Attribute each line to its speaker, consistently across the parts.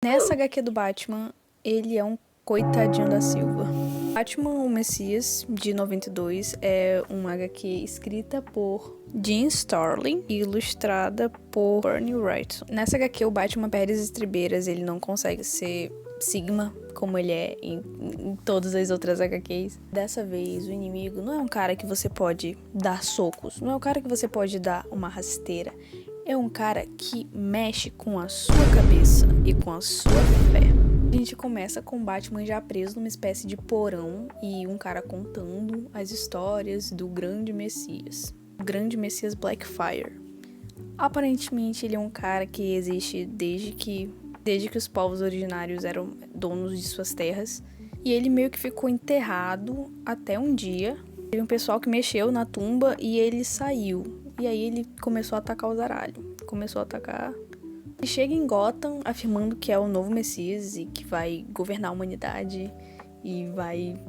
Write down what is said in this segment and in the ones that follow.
Speaker 1: Nessa HQ do Batman, ele é um coitadinho da Silva. Batman, o Messias, de 92, é uma HQ escrita por Jim Starlin e ilustrada por Bernie Wrightson. Nessa HQ, o Batman perde as estribeiras, ele não consegue ser Sigma, como ele é em todas as outras HQs. Dessa vez, o inimigo não é um cara que você pode dar socos, não é um cara que você pode dar uma rasteira. É um cara que mexe com a sua cabeça e com a sua fé. A gente começa com o Batman já preso numa espécie de porão e um cara contando as histórias do grande Messias. O grande Messias Blackfire. Aparentemente ele é um cara que existe desde que os povos originários eram donos de suas terras. E ele meio que ficou enterrado até um dia. Teve um pessoal que mexeu na tumba e ele saiu. E aí ele começou a atacar o zaralho. Começou a atacar. Ele chega em Gotham afirmando que é o novo Messias e que vai governar a humanidade e vai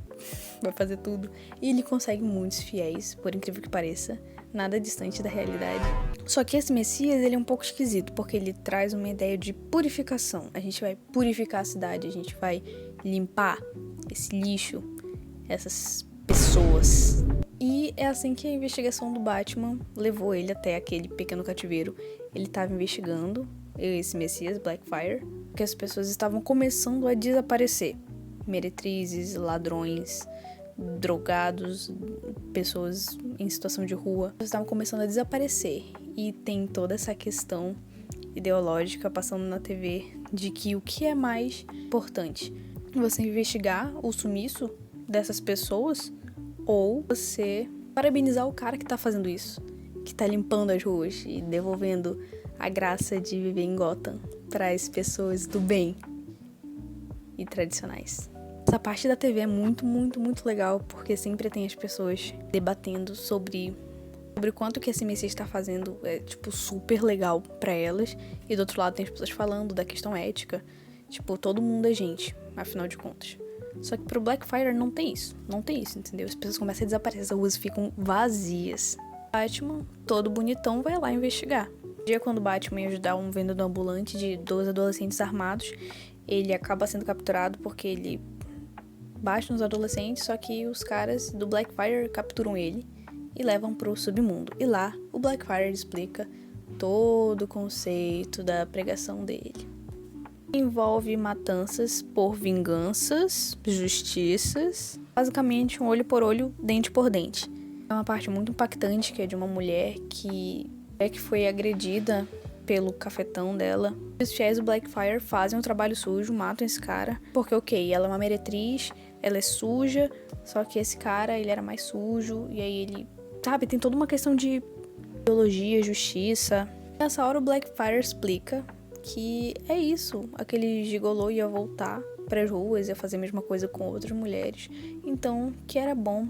Speaker 1: fazer tudo. E ele consegue muitos fiéis, por incrível que pareça. Nada distante da realidade. Só que esse Messias, ele é um pouco esquisito, porque ele traz uma ideia de purificação. A gente vai purificar a cidade, a gente vai limpar esse lixo, essas pessoas. E é assim que a investigação do Batman levou ele até aquele pequeno cativeiro. Ele estava investigando esse Messias, Blackfire, que as pessoas estavam começando a desaparecer. Meretrizes, ladrões, drogados, pessoas em situação de rua, estavam começando a desaparecer. E tem toda essa questão ideológica passando na TV de que o que é mais importante? Você investigar o sumiço dessas pessoas ou você parabenizar o cara que tá fazendo isso, que tá limpando as ruas e devolvendo a graça de viver em Gotham para as pessoas do bem e tradicionais. Essa parte da TV é muito, muito, muito legal, porque sempre tem as pessoas debatendo sobre o quanto que esse Messias está fazendo é, super legal para elas. E do outro lado tem as pessoas falando da questão ética. Todo mundo é gente, afinal de contas. Só que pro Blackfire não tem isso, entendeu? As pessoas começam a desaparecer, as ruas ficam vazias. Batman, todo bonitão, vai lá investigar. Um dia, quando o Batman ia ajudar um vendedor ambulante de 12 adolescentes armados, ele acaba sendo capturado porque ele bate nos adolescentes, só que os caras do Blackfire capturam ele e levam pro submundo. E lá, o Blackfire explica todo o conceito da pregação dele. Envolve matanças por vinganças, justiças, basicamente um olho por olho, dente por dente. É uma parte muito impactante, que é de uma mulher que foi agredida pelo cafetão dela. Os fiéis do Blackfire fazem um trabalho sujo, matam esse cara, porque ela é uma meretriz, ela é suja, só que esse cara, ele era mais sujo, e aí ele, tem toda uma questão de ideologia, justiça. Nessa hora o Blackfire explica que é isso, aquele gigolô ia voltar pras ruas, ia fazer a mesma coisa com outras mulheres, então que era bom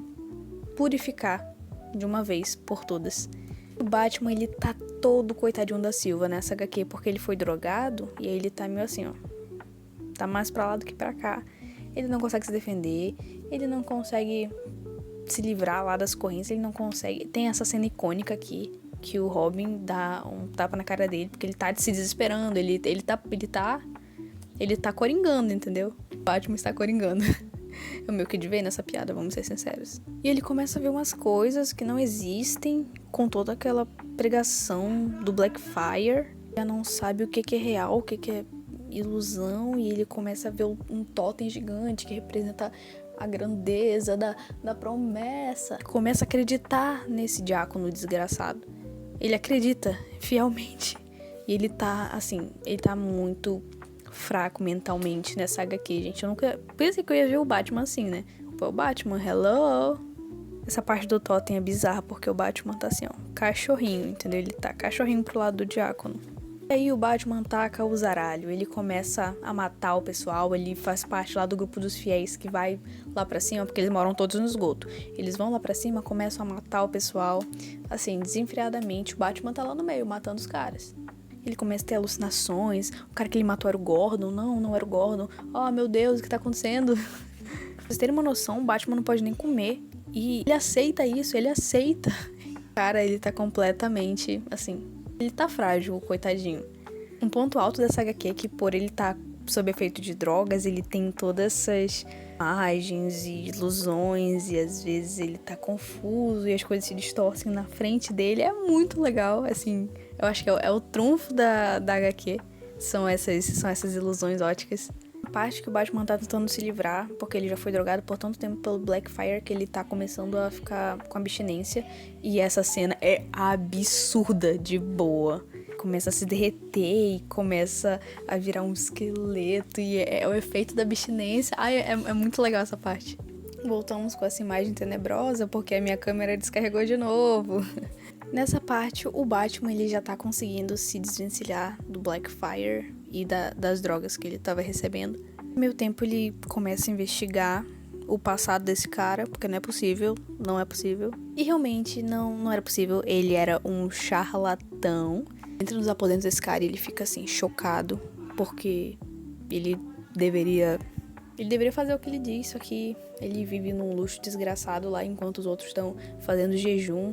Speaker 1: purificar de uma vez por todas. O Batman, ele tá todo coitadinho da Silva nessa HQ, porque ele foi drogado, e aí ele tá meio assim, ó, tá mais pra lá do que pra cá. Ele não consegue se defender, ele não consegue se livrar lá das correntes, ele não consegue. Tem essa cena icônica aqui, que o Robin dá um tapa na cara dele, porque ele tá se desesperando, ele tá coringando, entendeu? O Batman está coringando. É o meu que de ver nessa piada, vamos ser sinceros. E ele começa a ver umas coisas que não existem, com toda aquela pregação do Blackfire. Já não sabe o que é real, o que é ilusão, e ele começa a ver um totem gigante que representa a grandeza da promessa. Começa a acreditar nesse diácono desgraçado. Ele acredita fielmente. E ele tá, muito fraco mentalmente nessa HQ, gente. Eu nunca pensei que eu ia ver o Batman assim, né? Pô, o Batman, hello! Essa parte do totem é bizarra, porque o Batman tá assim, ó, cachorrinho, entendeu? Ele tá cachorrinho pro lado do diácono. E aí o Batman ataca o zaralho, ele começa a matar o pessoal, ele faz parte lá do grupo dos fiéis que vai lá pra cima, porque eles moram todos no esgoto. Eles vão lá pra cima, começam a matar o pessoal, assim, desenfreadamente. O Batman tá lá no meio, matando os caras. Ele começa a ter alucinações, o cara que ele matou era o Gordon, não era o Gordon. Oh, meu Deus, o que tá acontecendo? Pra vocês terem uma noção, o Batman não pode nem comer. E ele aceita isso, Cara, ele tá completamente, assim, ele tá frágil, coitadinho. Um ponto alto dessa HQ é que por ele tá sob efeito de drogas, ele tem todas essas imagens e ilusões, e às vezes ele tá confuso e as coisas se distorcem na frente dele. É muito legal, assim, eu acho que é o trunfo da HQ, são essas ilusões óticas. A parte que o Batman tá tentando se livrar, porque ele já foi drogado por tanto tempo pelo Blackfire que ele tá começando a ficar com abstinência, e essa cena é absurda de boa. Começa a se derreter e começa a virar um esqueleto, e é o efeito da abstinência. Ai, é muito legal essa parte. Voltamos com essa imagem tenebrosa porque a minha câmera descarregou de novo. Nessa parte, o Batman ele já tá conseguindo se desvencilhar do Blackfire e das drogas que ele tava recebendo. No meio tempo, ele começa a investigar o passado desse cara, porque não é possível. E realmente não era possível, ele era um charlatão. Entra nos aposentos desse cara e ele fica assim, chocado, porque ele deveria fazer o que ele diz, só que ele vive num luxo desgraçado lá, enquanto os outros estão fazendo jejum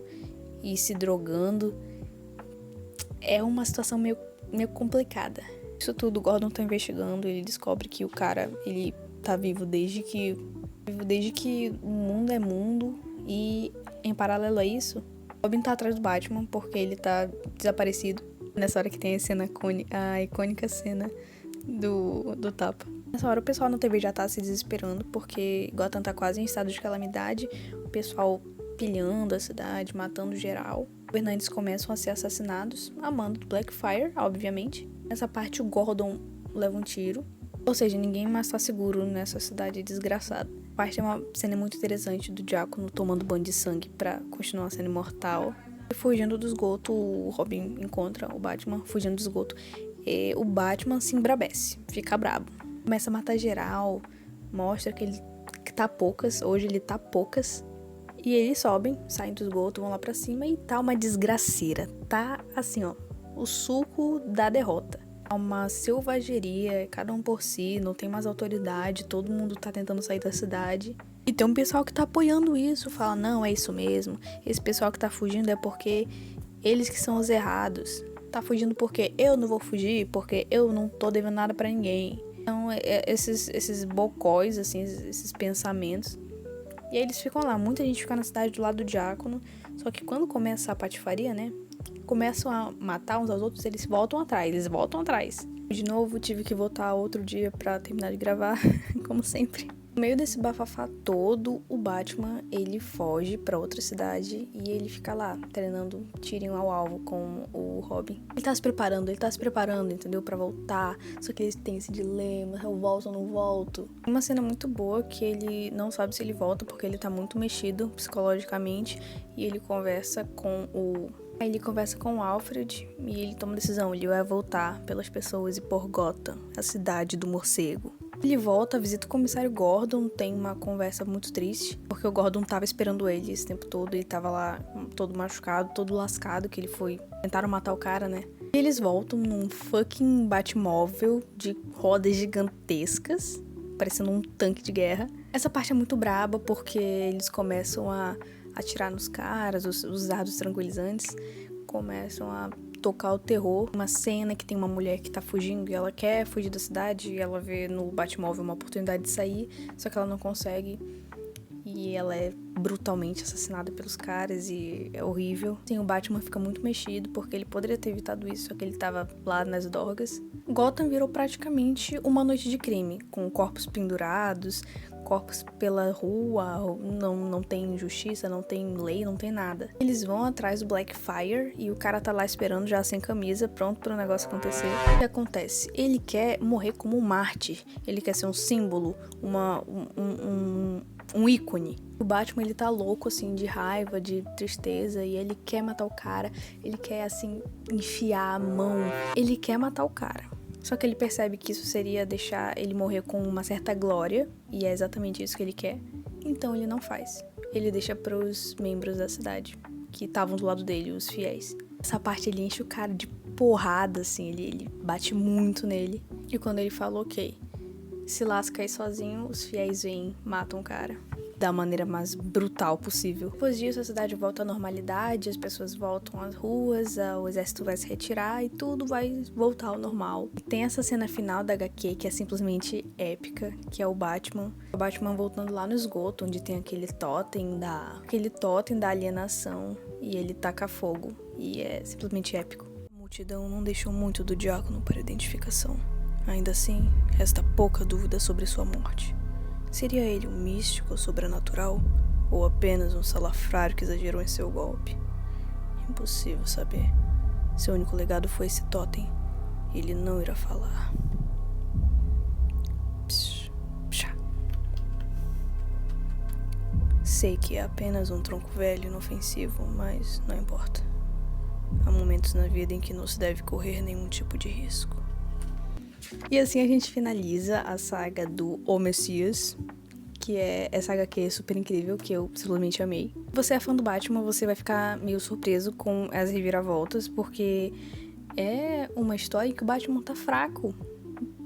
Speaker 1: e se drogando. É uma situação meio complicada. Isso tudo, o Gordon tá investigando, ele descobre que o cara, ele tá vivo desde que o mundo é mundo, e em paralelo a isso, Robin tá atrás do Batman porque ele tá desaparecido. Nessa hora que tem a icônica cena do tapa. Nessa hora o pessoal na TV já tá se desesperando porque Gotham tá quase em estado de calamidade. O pessoal pilhando a cidade, matando geral. Os governantes começam a ser assassinados, a mando do Blackfire, obviamente. Nessa parte o Gordon leva um tiro. Ou seja, ninguém mais tá seguro nessa cidade desgraçada. A parte é uma cena muito interessante do Diácono tomando banho de sangue pra continuar sendo imortal. Fugindo do esgoto, o Robin encontra o Batman fugindo do esgoto. E o Batman se embrabece, fica brabo. Começa a matar geral, mostra que ele tá poucas, hoje ele tá poucas. E eles sobem, saem do esgoto, vão lá pra cima e tá uma desgraceira. Tá assim, ó, o suco da derrota. Tá uma selvageria, cada um por si, não tem mais autoridade, todo mundo tá tentando sair da cidade. E tem um pessoal que tá apoiando isso, fala, não, é isso mesmo. Esse pessoal que tá fugindo é porque eles que são os errados. Tá fugindo porque eu não vou fugir, porque eu não tô devendo nada pra ninguém. Então, esses bocóis, assim, esses pensamentos. E aí eles ficam lá, muita gente fica na cidade do lado do Diácono. Só que quando começa a patifaria, né, começam a matar uns aos outros, eles voltam atrás. De novo, tive que voltar outro dia pra terminar de gravar, como sempre. No meio desse bafafá todo, o Batman, ele foge pra outra cidade e ele fica lá, treinando tirinho ao alvo com o Robin. Ele tá se preparando, entendeu? Pra voltar, só que ele tem esse dilema, eu volto ou não volto. Uma cena muito boa que ele não sabe se ele volta porque ele tá muito mexido psicologicamente e ele conversa com o Alfred e ele toma a decisão, ele vai voltar pelas pessoas e por Gotham, a cidade do morcego. Ele volta, visita o comissário Gordon, tem uma conversa muito triste, porque o Gordon tava esperando ele esse tempo todo e tava lá todo machucado, todo lascado, que ele foi... Tentaram matar o cara, né? E eles voltam num fucking Batmóvel de rodas gigantescas, parecendo um tanque de guerra. Essa parte é muito braba, porque eles começam a atirar nos caras, os dardos tranquilizantes começam a tocar o terror. Uma cena que tem uma mulher que tá fugindo e ela quer fugir da cidade e ela vê no Batmóvel uma oportunidade de sair, só que ela não consegue e ela é brutalmente assassinada pelos caras e é horrível. Sim, o Batman fica muito mexido porque ele poderia ter evitado isso, só que ele tava lá nas dorgas. Gotham virou praticamente uma noite de crime, com corpos pendurados, corpos pela rua, não tem justiça, não tem lei, não tem nada. Eles vão atrás do Blackfire e o cara tá lá esperando já sem camisa, pronto pro negócio acontecer. O que acontece? Ele quer morrer como um mártir, ele quer ser um símbolo, um ícone. O Batman, ele tá louco, assim, de raiva, de tristeza, e ele quer matar o cara, ele quer, assim, enfiar a mão, ele quer matar o cara. Só que ele percebe que isso seria deixar ele morrer com uma certa glória, e é exatamente isso que ele quer. Então ele não faz. Ele deixa pros membros da cidade, que estavam do lado dele, os fiéis. Essa parte ele enche o cara de porrada, assim, ele bate muito nele. E quando ele fala, ok, se lasca aí sozinho, os fiéis vêm, matam o cara. da maneira mais brutal possível. Depois disso, a cidade volta à normalidade, as pessoas voltam às ruas, o exército vai se retirar e tudo vai voltar ao normal. E tem essa cena final da HQ que é simplesmente épica, que é o Batman voltando lá no esgoto, onde tem aquele totem da alienação, e ele taca fogo, e é simplesmente épico. A multidão não deixou muito do Diácono para identificação. Ainda assim, resta pouca dúvida sobre sua morte. Seria ele um místico ou sobrenatural? Ou apenas um salafrário que exagerou em seu golpe? Impossível saber. Seu único legado foi esse totem. Ele não irá falar. Psh, pshá. Sei que é apenas um tronco velho e inofensivo, mas não importa. Há momentos na vida em que não se deve correr nenhum tipo de risco. E assim a gente finaliza a saga do O Messias, que é essa HQ super incrível, que eu simplesmente amei. Você é fã do Batman, você vai ficar meio surpreso com as reviravoltas, porque é uma história em que o Batman tá fraco.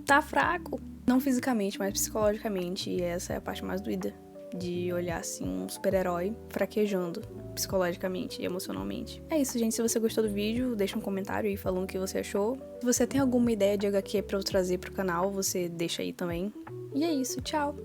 Speaker 1: Tá fraco. Não fisicamente, mas psicologicamente, e essa é a parte mais doída, de olhar assim um super-herói fraquejando psicologicamente e emocionalmente. É isso, gente. Se você gostou do vídeo, deixa um comentário aí falando o que você achou. Se você tem alguma ideia de HQ pra eu trazer pro canal, você deixa aí também. E é isso, tchau!